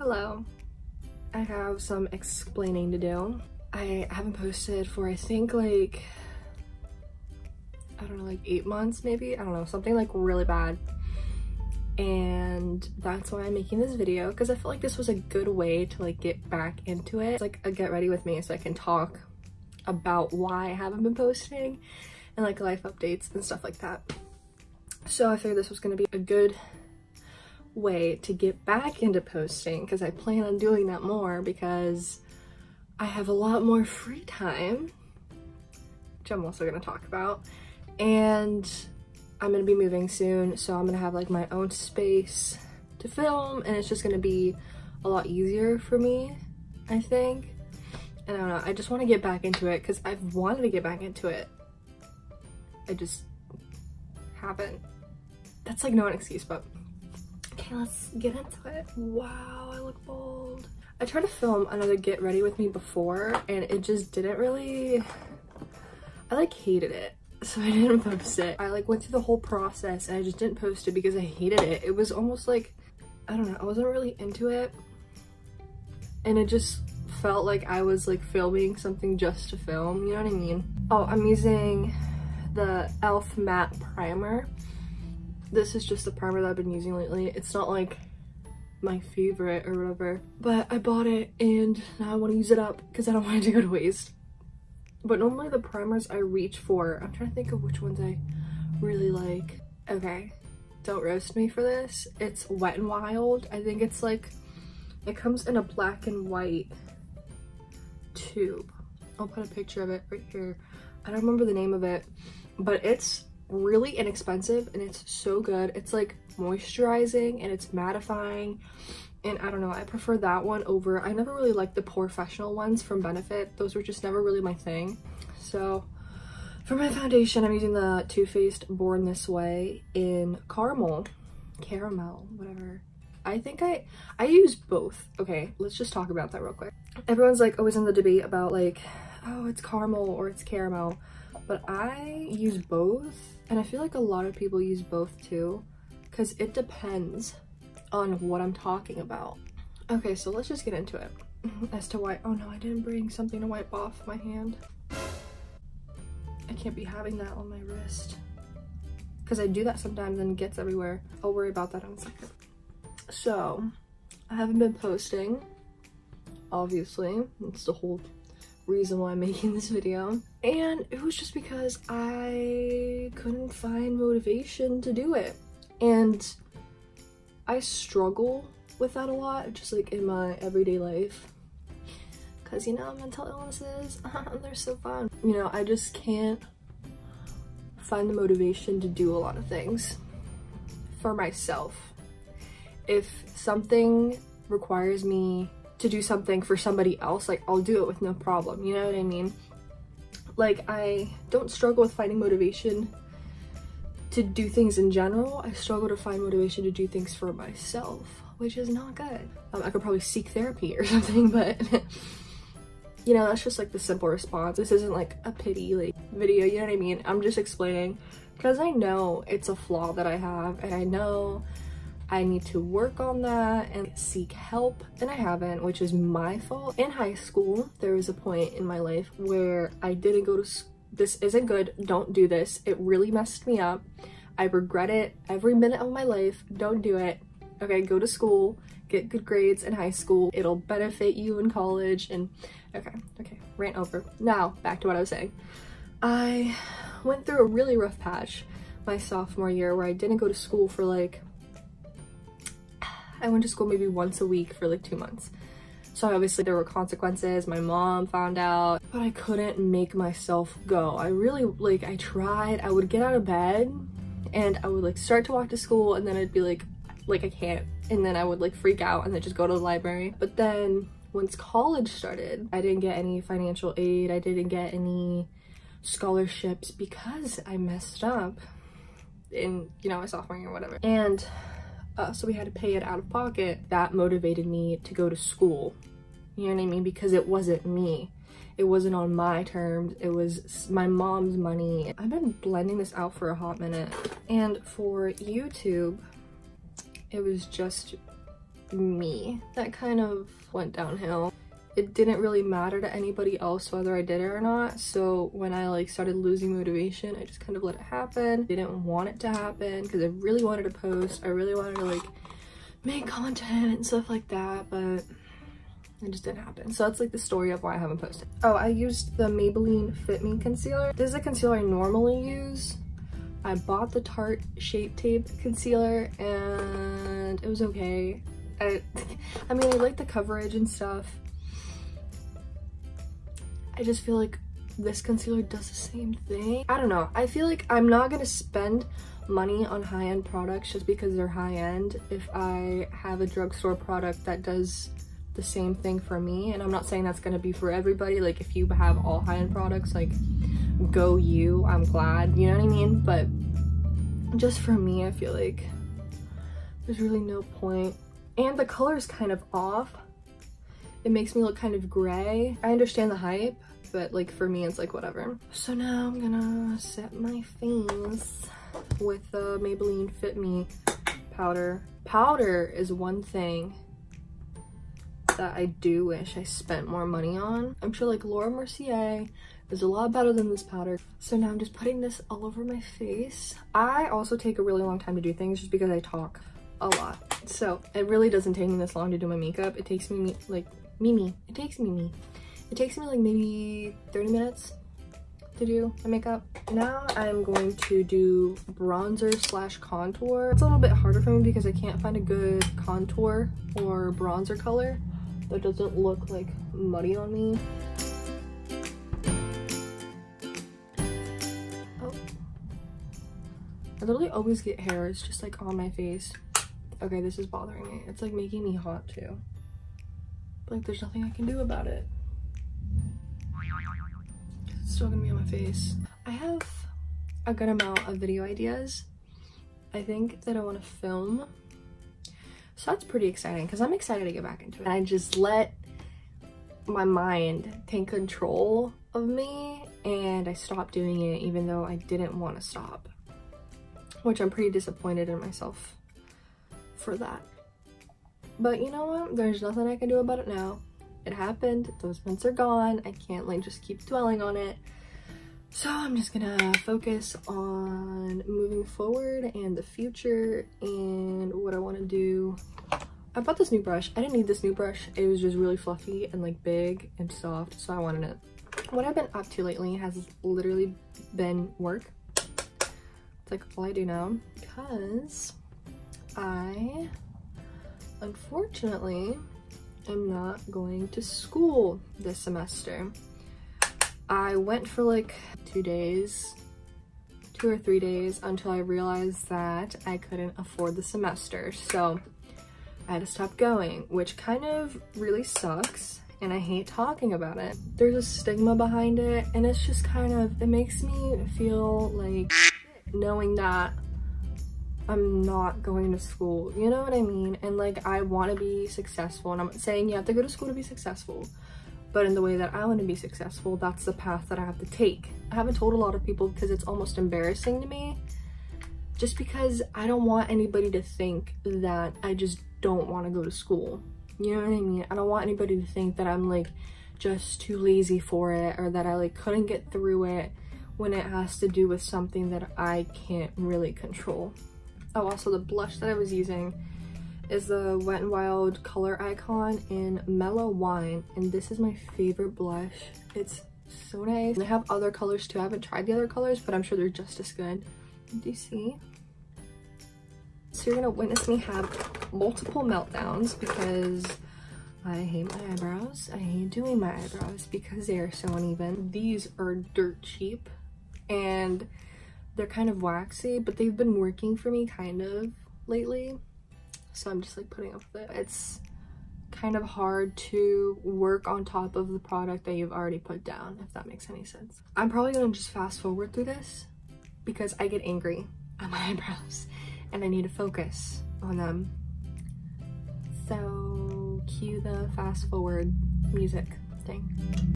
Hello. I have some explaining to do. I haven't posted for I think like, I don't know, like 8 months maybe? I don't know, something like really bad. And that's why I'm making this video, because I feel like this was a good way to like get back into it. It's like a get ready with me so I can talk about why I haven't been posting and like life updates and stuff like that. So I figured this was going to be a good way to get back into posting, because I plan on doing that more because I have a lot more free time, which I'm also going to talk about. And I'm going to be moving soon, so I'm going to have like my own space to film, and it's just going to be a lot easier for me, I think. And I don't know, I just want to get back into it because I've wanted to get back into it. I just haven't. That's like no excuse, but okay, let's get into it. Wow, I look bold. I tried to film another get ready with me before and it just didn't really, I like hated it. So I didn't post it. I like went through the whole process and I just didn't post it because I hated it. It was almost like, I don't know, I wasn't really into it. And it just felt like I was like filming something just to film, you know what I mean? Oh, I'm using the e.l.f. matte primer. This is just the primer that I've been using lately. It's not like my favorite or whatever, but I bought it and now I want to use it up because I don't want it to go to waste. But normally the primers I reach for, I'm trying to think of which ones I really like. Okay, don't roast me for this. It's Wet n Wild. I think it's like, it comes in a black and white tube. I'll put a picture of it right here. I don't remember the name of it, but it's really inexpensive and it's so good. It's like moisturizing and it's mattifying, and I don't know, I prefer that one over, I never really liked the professional ones from Benefit. Those were just never really my thing. So for my foundation, I'm using the Too Faced Born This Way in caramel, whatever. I think I use both. Okay, let's just talk about that real quick. Everyone's like always in the debate about like, oh, it's caramel or it's caramel, but I use both, and I feel like a lot of people use both too, because it depends on what I'm talking about. Okay, so let's just get into it as to why. Oh no, I didn't bring something to wipe off my hand. I can't be having that on my wrist because I do that sometimes and it gets everywhere. I'll worry about that in a second. So I haven't been posting, obviously. That's the whole reason why I'm making this video, and it was just because I couldn't find motivation to do it. And I struggle with that a lot, just like in my everyday life, because you know, mental illnesses, they're so fun. You know, I just can't find the motivation to do a lot of things for myself. If something requires me to do something for somebody else, like I'll do it with no problem, you know what I mean? Like, I don't struggle with finding motivation to do things in general. I struggle to find motivation to do things for myself, which is not good. I could probably seek therapy or something, but you know, that's just like the simple response. This isn't like a pity like video, you know what I mean? I'm just explaining because I know it's a flaw that I have, and I know I need to work on that and seek help, and I haven't, which is my fault. In high school, there was a point in my life where I didn't go to school. This isn't good, don't do this. It really messed me up. I regret it every minute of my life. Don't do it. Okay, go to school, get good grades in high school. It'll benefit you in college. And okay, rant over. Now, back to what I was saying. I went through a really rough patch my sophomore year where I didn't go to school for like, I went to school maybe once a week for like 2 months. So obviously there were consequences. My mom found out, but I couldn't make myself go. I really, like, I tried. I would get out of bed and I would like start to walk to school, and then I'd be like I can't. And then I would like freak out and then just go to the library. But then once college started, I didn't get any financial aid. I didn't get any scholarships because I messed up in, you know, my sophomore year or whatever. And so we had to pay it out of pocket. That motivated me to go to school, you know what I mean? Because it wasn't me. It wasn't on my terms. It was my mom's money. I've been blending this out for a hot minute. And for YouTube, it was just me that kind of went downhill. It didn't really matter to anybody else whether I did it or not, so when I like started losing motivation, I just kind of let it happen. I didn't want it to happen because I really wanted to post. I really wanted to like make content and stuff like that, but it just didn't happen. So that's like the story of why I haven't posted. Oh, I used the Maybelline Fit Me concealer. This is a concealer I normally use. I bought the Tarte Shape Tape concealer and it was okay. I mean, I like the coverage and stuff. I just feel like this concealer does the same thing. I don't know. I feel like I'm not gonna spend money on high-end products just because they're high-end if I have a drugstore product that does the same thing for me. And I'm not saying that's gonna be for everybody. Like if you have all high-end products, like go you, I'm glad, you know what I mean? But just for me, I feel like there's really no point. And the color is kind of off. It makes me look kind of gray. I understand the hype, but like for me, it's like whatever. So now I'm gonna set my face with the Maybelline Fit Me powder. Powder is one thing that I do wish I spent more money on. I'm sure like Laura Mercier is a lot better than this powder. So now I'm just putting this all over my face. I also take a really long time to do things just because I talk a lot. So it really doesn't take me this long to do my makeup. It takes me like It takes me like maybe 30 minutes to do my makeup. Now I'm going to do bronzer slash contour. It's a little bit harder for me because I can't find a good contour or bronzer color that doesn't look like muddy on me. Oh. I literally always get hairs just like on my face. Okay, this is bothering me. It's like making me hot too. But like there's nothing I can do about it. It's still gonna be on my face. I have a good amount of video ideas I think that I want to film. So that's pretty exciting because I'm excited to get back into it. And I just let my mind take control of me and I stopped doing it even though I didn't want to stop. Which I'm pretty disappointed in myself for that. But you know what? There's nothing I can do about it now. It happened. Those months are gone. I can't like just keep dwelling on it. So I'm just gonna focus on moving forward and the future and what I want to do. I bought this new brush. I didn't need this new brush. It was just really fluffy and like big and soft, so I wanted it. What I've been up to lately has literally been work. It's like all I do now because I unfortunately am not going to school this semester. I went for like 2 or 3 days until I realized that I couldn't afford the semester, so I had to stop going, which kind of really sucks and I hate talking about it. There's a stigma behind it and it's just kind of, it makes me feel like knowing that I'm not going to school, you know what I mean? And like I want to be successful, and I'm not saying you have to go to school to be successful, but in the way that I want to be successful, that's the path that I have to take. I haven't told a lot of people because it's almost embarrassing to me, just because I don't want anybody to think that I just don't want to go to school, you know what I mean? I don't want anybody to think that I'm like just too lazy for it or that I like couldn't get through it when it has to do with something that I can't really control. Oh, also the blush that I was using is the Wet n Wild Color Icon in Mellow Wine, and this is my favorite blush. It's so nice. They have other colors too. I haven't tried the other colors, but I'm sure they're just as good. Do you see? So you're gonna witness me have multiple meltdowns because I hate my eyebrows. I hate doing my eyebrows because they are so uneven. These are dirt cheap and they're kind of waxy, but they've been working for me kind of lately. So I'm just like putting up with it. It's kind of hard to work on top of the product that you've already put down, if that makes any sense. I'm probably gonna just fast forward through this because I get angry at my eyebrows and I need to focus on them. So cue the fast forward music thing.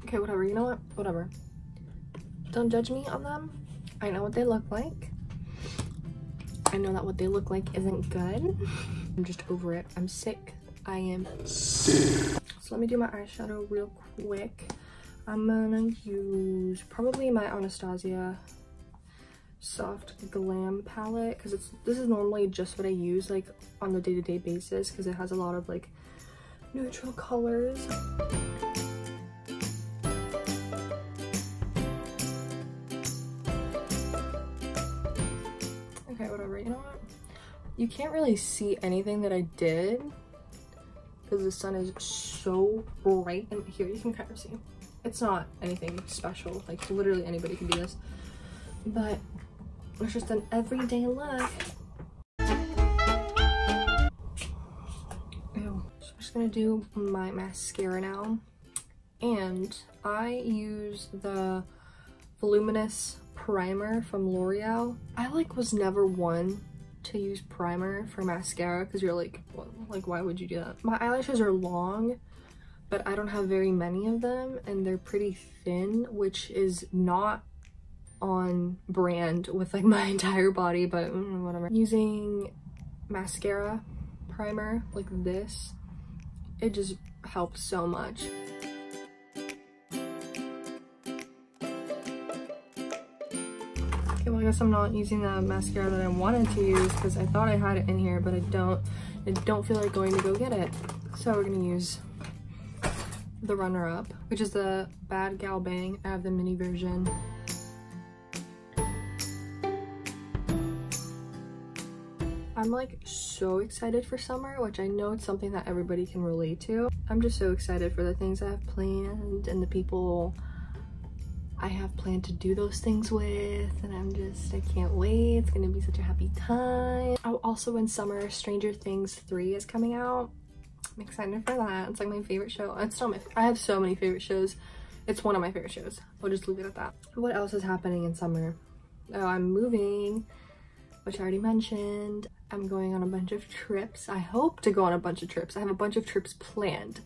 Okay, whatever, you know what? Whatever. Don't judge me on them. I know what they look like. I know that what they look like isn't good. I'm just over it. I'm sick. I am sick. So let me do my eyeshadow real quick. I'm gonna use probably my Anastasia soft glam palette, because this is normally just what I use like on the day-to-day basis, because it has a lot of like neutral colors. Okay, whatever, you know what? You can't really see anything that I did because the sun is so bright, and here you can kind of see. It's not anything special, like literally anybody can do this, but it's just an everyday look. Ew. So I'm just gonna do my mascara now, and I use the voluminous primer from L'Oreal. I like was never one to use primer for mascara because you're like, well, like why would you do that? My eyelashes are long, but I don't have very many of them, and they're pretty thin, which is not on brand with like my entire body, but whatever. Using mascara primer like this, it just helps so much. Okay, well I guess I'm not using the mascara that I wanted to use because I thought I had it in here, but I don't feel like going to go get it. So we're gonna use the runner-up, which is the Bad Gal Bang. I have the mini version. I'm like so excited for summer, which I know it's something that everybody can relate to. I'm just so excited for the things I have planned and the people I have planned to do those things with, and I can't wait. It's gonna be such a happy time. Oh, also in summer, Stranger Things 3 is coming out. I'm excited for that. It's like my favorite show. It's not I have so many favorite shows. It's one of my favorite shows. We'll just leave it at that. What else is happening in summer? Oh, I'm moving, which I already mentioned. I'm going on a bunch of trips. I hope to go on a bunch of trips. I have a bunch of trips planned.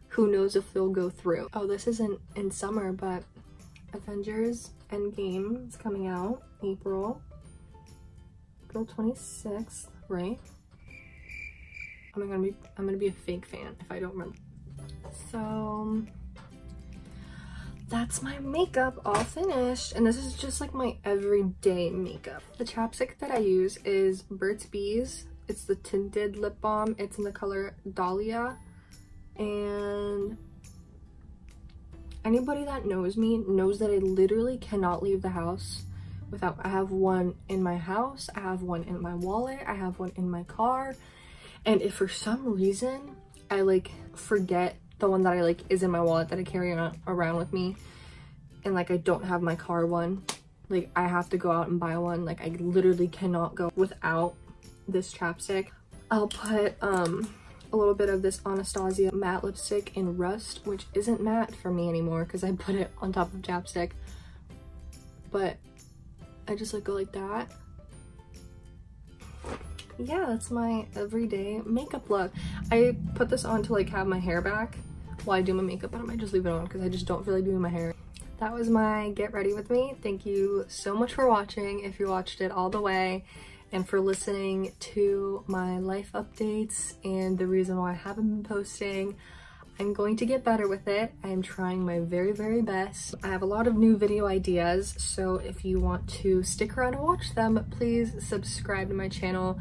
Who knows if they'll go through. Oh, this isn't in summer, but Avengers Endgame is coming out April 26th, right? I'm gonna be a fake fan if I don't remember. So that's my makeup all finished, and this is just like my everyday makeup. The chapstick that I use is Burt's Bees. It's the tinted lip balm. It's in the color Dahlia, and anybody that knows me knows that I literally cannot leave the house without. I have one in my house, I have one in my wallet, I have one in my car, and if for some reason I like forget the one that I like is in my wallet that I carry around with me, and like I don't have my car one, like I have to go out and buy one. Like I literally cannot go without this chapstick. I'll put a little bit of this Anastasia matte lipstick in Rust, which isn't matte for me anymore because I put it on top of chapstick, but I just like go like that. Yeah, that's my everyday makeup look. I put this on to like have my hair back while I do my makeup, but I might just leave it on because I just don't feel like doing my hair. That was my get ready with me. Thank you so much for watching if you watched it all the way, and for listening to my life updates and the reason why I haven't been posting. I'm going to get better with it. I am trying my very, very best. I have a lot of new video ideas, so if you want to stick around and watch them, please subscribe to my channel.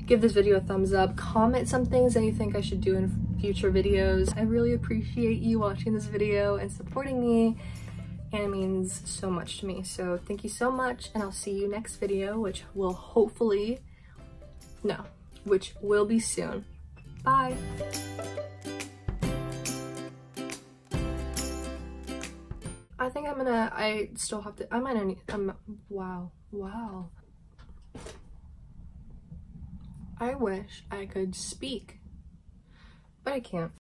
Give this video a thumbs up, comment some things that you think I should do in future videos. I really appreciate you watching this video and supporting me, and it means so much to me. So thank you so much, and I'll see you next video, which will be soon. Bye. I think I still have to, wow. I wish I could speak, but I can't.